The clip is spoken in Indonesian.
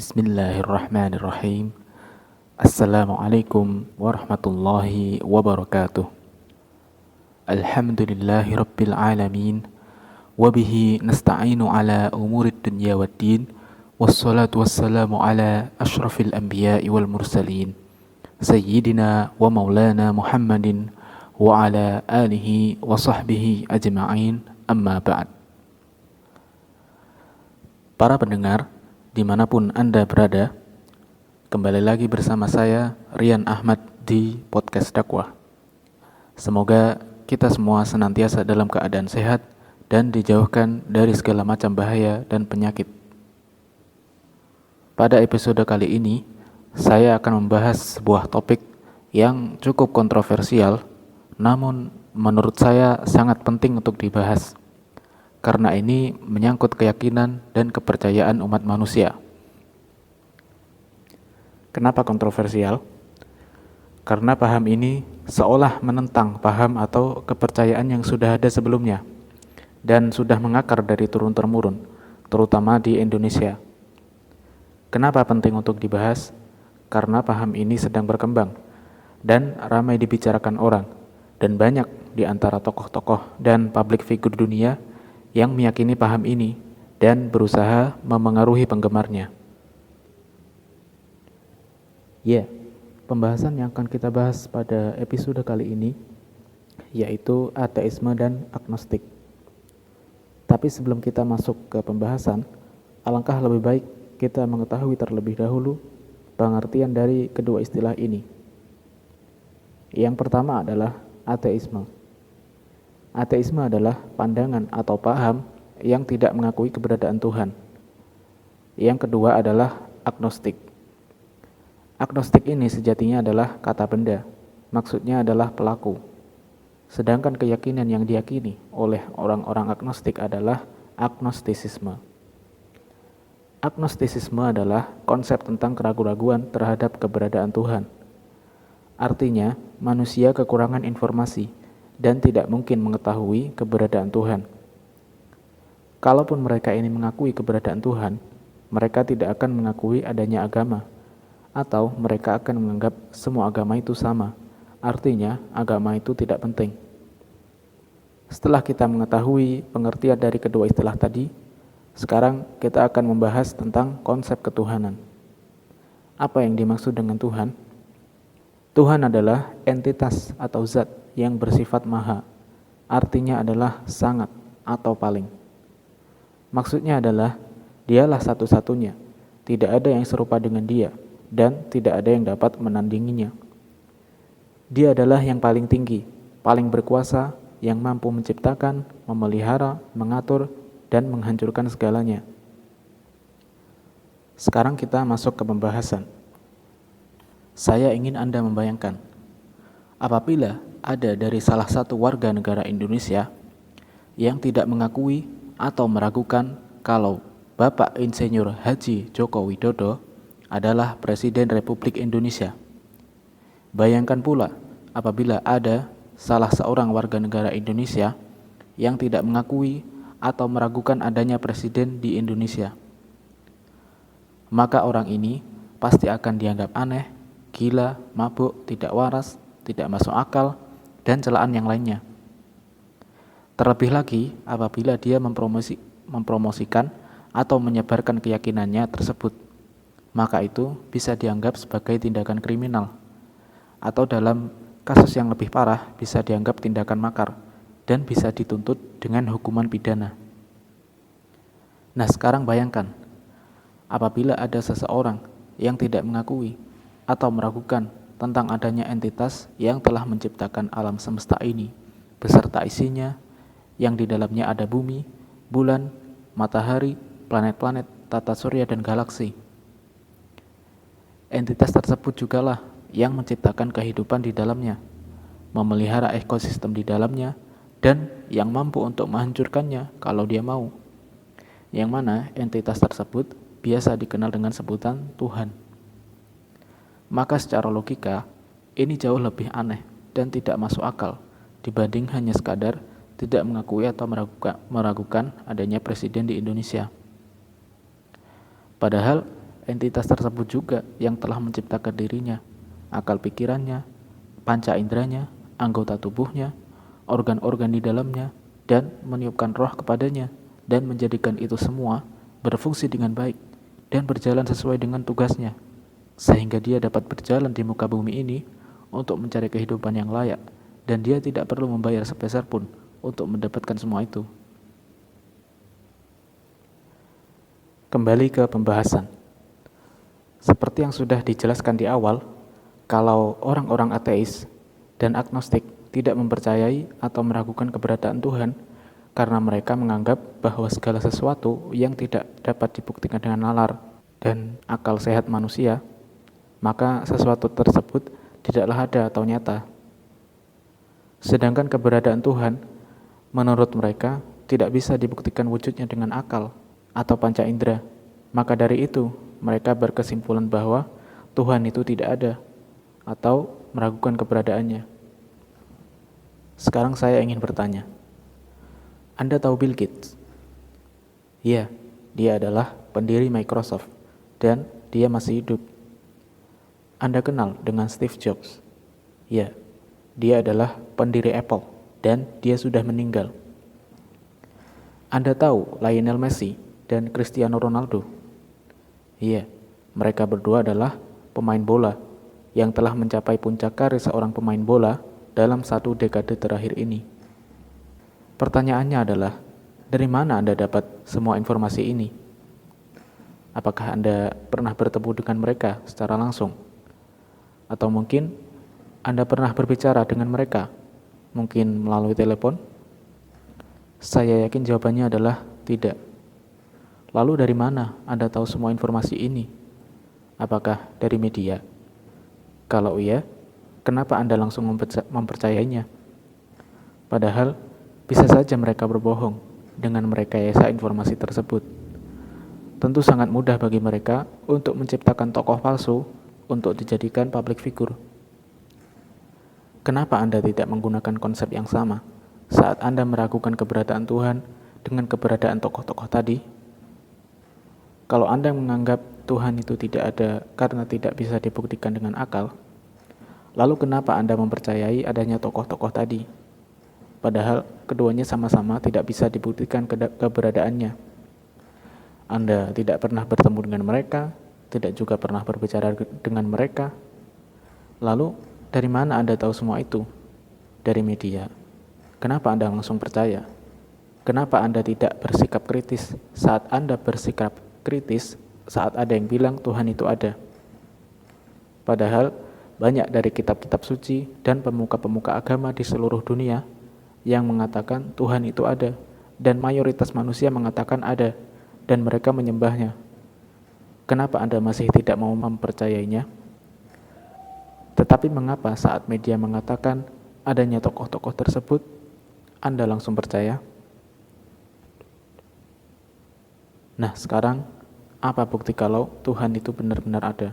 Bismillahirrahmanirrahim. Assalamualaikum warahmatullahi wabarakatuh. Alhamdulillahi rabbil alamin. Wabihi nasta'inu ala umurid dunya waddin. Wassalatu wassalamu ala ashrafil anbiya'i wal mursalin, Sayyidina wa maulana Muhammadin wa ala alihi wa sahbihi ajma'in, amma ba'd. Para pendengar, dimanapun Anda berada, kembali lagi bersama saya, Rian Ahmad, di Podcast Dakwah. Semoga kita semua senantiasa dalam keadaan sehat dan dijauhkan dari segala macam bahaya dan penyakit. Pada episode kali ini, saya akan membahas sebuah topik yang cukup kontroversial, namun menurut saya sangat penting untuk dibahas. Karena ini menyangkut keyakinan dan kepercayaan umat manusia. Kenapa kontroversial? Karena paham ini seolah menentang paham atau kepercayaan yang sudah ada sebelumnya dan sudah mengakar dari turun-temurun, terutama di Indonesia. Kenapa penting untuk dibahas? Karena paham ini sedang berkembang dan ramai dibicarakan orang, dan banyak di antara tokoh-tokoh dan publik figur dunia yang meyakini paham ini dan berusaha memengaruhi penggemarnya. Pembahasan yang akan kita bahas pada episode kali ini yaitu ateisme dan agnostik. Tapi sebelum kita masuk ke pembahasan, alangkah lebih baik kita mengetahui terlebih dahulu pengertian dari kedua istilah ini. Yang pertama adalah ateisme. Ateisme adalah pandangan atau paham yang tidak mengakui keberadaan Tuhan. Yang kedua adalah agnostik. Agnostik ini sejatinya adalah kata benda, maksudnya adalah pelaku. Sedangkan keyakinan yang diyakini oleh orang-orang agnostik adalah agnostisisme. Agnostisisme adalah konsep tentang keraguan-raguan terhadap keberadaan Tuhan. Artinya, manusia kekurangan informasi dan tidak mungkin mengetahui keberadaan Tuhan. Kalaupun mereka ini mengakui keberadaan Tuhan, mereka tidak akan mengakui adanya agama, atau mereka akan menganggap semua agama itu sama. Artinya, agama itu tidak penting. Setelah kita mengetahui pengertian dari kedua istilah tadi, sekarang kita akan membahas tentang konsep ketuhanan. Apa yang dimaksud dengan Tuhan? Tuhan adalah entitas atau zat yang bersifat maha, artinya adalah sangat atau paling. Maksudnya adalah dialah satu-satunya, tidak ada yang serupa dengan dia, dan tidak ada yang dapat menandinginya. Dia adalah yang paling tinggi, paling berkuasa, yang mampu menciptakan, memelihara, mengatur, dan menghancurkan segalanya. Sekarang kita masuk ke pembahasan. Saya ingin Anda membayangkan, apabila ada dari salah satu warga negara Indonesia yang tidak mengakui atau meragukan kalau Bapak Insinyur Haji Joko Widodo adalah Presiden Republik Indonesia. Bayangkan pula apabila ada salah seorang warga negara Indonesia yang tidak mengakui atau meragukan adanya presiden di Indonesia. Maka orang ini pasti akan dianggap aneh, gila, mabuk, tidak waras, tidak masuk akal, dan celaan yang lainnya. Terlebih lagi apabila dia mempromosikan atau menyebarkan keyakinannya tersebut, maka itu bisa dianggap sebagai tindakan kriminal, atau dalam kasus yang lebih parah bisa dianggap tindakan makar dan bisa dituntut dengan hukuman pidana. Nah, sekarang bayangkan apabila ada seseorang yang tidak mengakui atau meragukan tentang adanya entitas yang telah menciptakan alam semesta ini beserta isinya, yang di dalamnya ada bumi, bulan, matahari, planet-planet, tata surya, dan galaksi. Entitas tersebut jugalah yang menciptakan kehidupan di dalamnya, memelihara ekosistem di dalamnya, dan yang mampu untuk menghancurkannya kalau dia mau. Yang mana entitas tersebut biasa dikenal dengan sebutan Tuhan. Maka secara logika, ini jauh lebih aneh dan tidak masuk akal dibanding hanya sekadar tidak mengakui atau meragukan adanya presiden di Indonesia. Padahal entitas tersebut juga yang telah menciptakan dirinya, akal pikirannya, panca inderanya, anggota tubuhnya, organ-organ di dalamnya, dan meniupkan roh kepadanya, dan menjadikan itu semua berfungsi dengan baik dan berjalan sesuai dengan tugasnya, sehingga dia dapat berjalan di muka bumi ini untuk mencari kehidupan yang layak, dan dia tidak perlu membayar sepeser pun untuk mendapatkan semua itu. Kembali ke pembahasan. Seperti yang sudah dijelaskan di awal, kalau orang-orang ateis dan agnostik tidak mempercayai atau meragukan keberadaan Tuhan karena mereka menganggap bahwa segala sesuatu yang tidak dapat dibuktikan dengan nalar dan akal sehat manusia, maka sesuatu tersebut tidaklah ada atau nyata. Sedangkan keberadaan Tuhan, menurut mereka, tidak bisa dibuktikan wujudnya dengan akal atau panca indera. Maka dari itu, mereka berkesimpulan bahwa Tuhan itu tidak ada atau meragukan keberadaannya. Sekarang saya ingin bertanya, Anda tahu Bill Gates? Ya, dia adalah pendiri Microsoft dan dia masih hidup. Anda kenal dengan Steve Jobs? Ya, dia adalah pendiri Apple dan dia sudah meninggal. Anda tahu Lionel Messi dan Cristiano Ronaldo? Iya, mereka berdua adalah pemain bola yang telah mencapai puncak karir seorang pemain bola dalam 1 dekade terakhir ini. Pertanyaannya adalah, dari mana Anda dapat semua informasi ini? Apakah Anda pernah bertemu dengan mereka secara langsung? Atau mungkin Anda pernah berbicara dengan mereka, mungkin melalui telepon? Saya yakin jawabannya adalah tidak. Lalu dari mana Anda tahu semua informasi ini? Apakah dari media? Kalau iya, kenapa Anda langsung mempercayainya? Padahal bisa saja mereka berbohong dengan merekayasa informasi tersebut. Tentu sangat mudah bagi mereka untuk menciptakan tokoh palsu untuk dijadikan public figure. Kenapa Anda tidak menggunakan konsep yang sama saat Anda meragukan keberadaan Tuhan dengan keberadaan tokoh-tokoh tadi? Kalau Anda menganggap Tuhan itu tidak ada karena tidak bisa dibuktikan dengan akal, lalu kenapa Anda mempercayai adanya tokoh-tokoh tadi? Padahal keduanya sama-sama tidak bisa dibuktikan keberadaannya. Anda tidak pernah bertemu dengan mereka, tidak juga pernah berbicara dengan mereka. Lalu, dari mana Anda tahu semua itu? Dari media. Kenapa Anda langsung percaya? Kenapa Anda tidak bersikap kritis saat Anda bersikap kritis saat ada yang bilang Tuhan itu ada? Padahal banyak dari kitab-kitab suci dan pemuka-pemuka agama di seluruh dunia yang mengatakan Tuhan itu ada, dan mayoritas manusia mengatakan ada, dan mereka menyembahnya. Kenapa Anda masih tidak mau mempercayainya? Tetapi mengapa saat media mengatakan adanya tokoh-tokoh tersebut, Anda langsung percaya? Nah, sekarang apa bukti kalau Tuhan itu benar-benar ada?